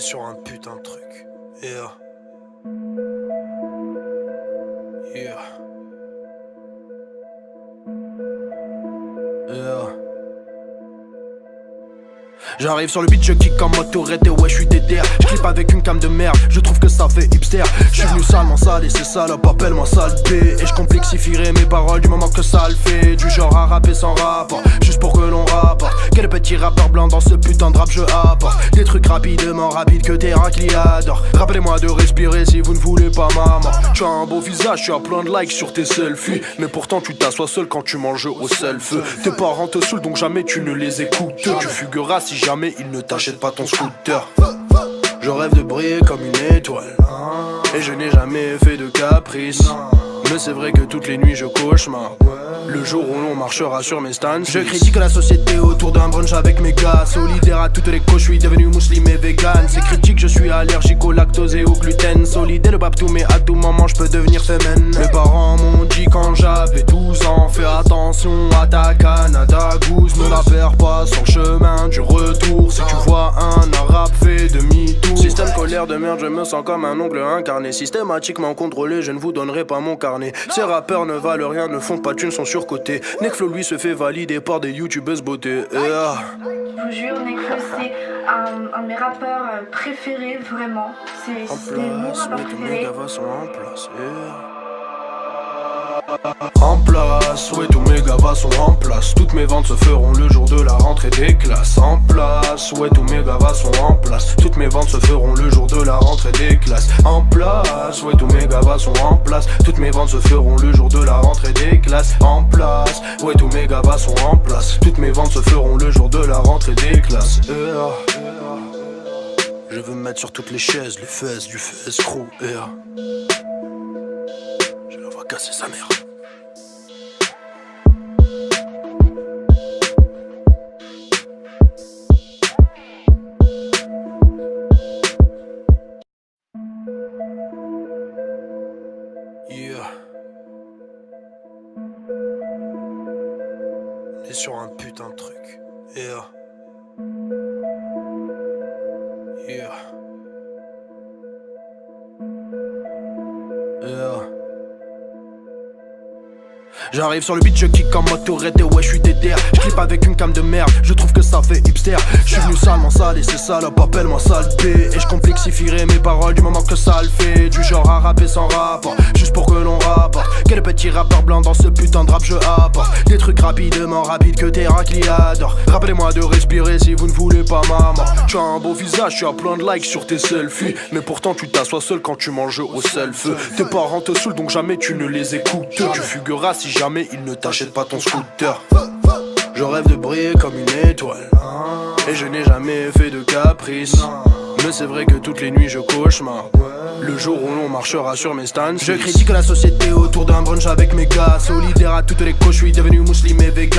sur un putain de truc. Yeah. Yeah. Yeah. J'arrive sur le beat, je kick en mode tourette et ouais je suis déter. Je clip avec une cam de merde, je trouve que ça fait hipster. Je suis venu salement sale et c'est salope, appelle-moi sale B. Et je complexifierai mes paroles du moment que ça le fait. Du genre à rapper sans rapport, juste pour que l'on rapporte. Quel petit rappeur blanc dans ce putain de rap je apporte. Des trucs rapidement rapides que tes raclis adorent. Rappelez-moi de respirer si vous ne voulez pas ma mort. Tu as un beau visage, tu as plein de likes sur tes selfies. Mais pourtant tu t'assois seul quand tu manges au seul feu. Tes parents te saoulent donc jamais tu ne les écoutes. Tu fugueras si jamais ils ne t'achètent pas ton scooter. Je rêve de briller comme une étoile et je n'ai jamais fait de caprice. Mais c'est vrai que toutes les nuits je cauchemar le jour où l'on marchera sur mes stands. Je critique la société autour d'un brunch avec mes gars. Solidaire à toutes les causes, je suis devenu musulman et vegan. C'est critique, je suis allergique au lactose et au gluten. Solide et le babtou, mais à tout moment je peux devenir féminin. Mes parents m'ont dit quand j'avais 12 ans: fais attention à ta Canada Goose, ne la perds pas sur le chemin du retour. Si tu vois un arabe, fais demi-tour. Système colère de merde, je me sens comme un ongle incarné. Systématiquement contrôlé, je ne vous donnerai pas mon carnet. Ces rappeurs ne valent rien, ne font pas de thunes, sont surcotés. Nekflo lui se fait valider par des youtubeuses beauté. Je vous jure, Nekflo c'est un de mes rappeurs préférés, vraiment. C'est mon rappeur préféré. En place, en place, ouais tous mes gavas sont en place. Toutes mes ventes se feront le jour de la rentrée des classes. En place, ouais tous mes gavas sont en place. Toutes mes ventes se feront le jour de la rentrée des classes. En place, ouais tous mes gavas sont en place. Toutes mes ventes se feront le jour de la rentrée des classes. En place, ouais tous mes gavas sont en place. Toutes mes ventes se feront le jour de la rentrée des classes. Je veux me mettre sur toutes les chaises, les fesses du fesse crew. Je la vois casser sa mère. Yeah. On est sur un putain de truc. Yeah. Yeah. Yeah. J'arrive sur le beat, je kick en mode tourette et ouais je suis déter. Je clip avec une cam de merde, je trouve que ça fait hipster. Je suis venu salement sale et c'est salope, appelle-moi sale B. Et je complexifierai mes paroles du moment que ça le fait. Du genre à rapper sans rapport, juste pour que l'on rapporte. Quel petit rappeur blanc dans ce putain de rap je apporte. Des trucs rapidement rapides que tes raclis adorent. Rappelez-moi de respirer si vous ne voulez pas ma mort. Tu as un beau visage, tu as plein de likes sur tes selfies. Mais pourtant tu t'assois seul quand tu manges au seul feu. Tes parents te saoulent donc jamais tu ne les écoutes. Tu fugueras si jamais ils ne t'achètent pas ton scooter. Je rêve de briller comme une étoile et je n'ai jamais fait de caprice. Mais c'est vrai que toutes les nuits je cauchemar le jour où l'on marchera sur mes stands. Je critique la société autour d'un brunch avec mes gars. Solidaire à toutes les causes, je suis devenu musulman et vegan.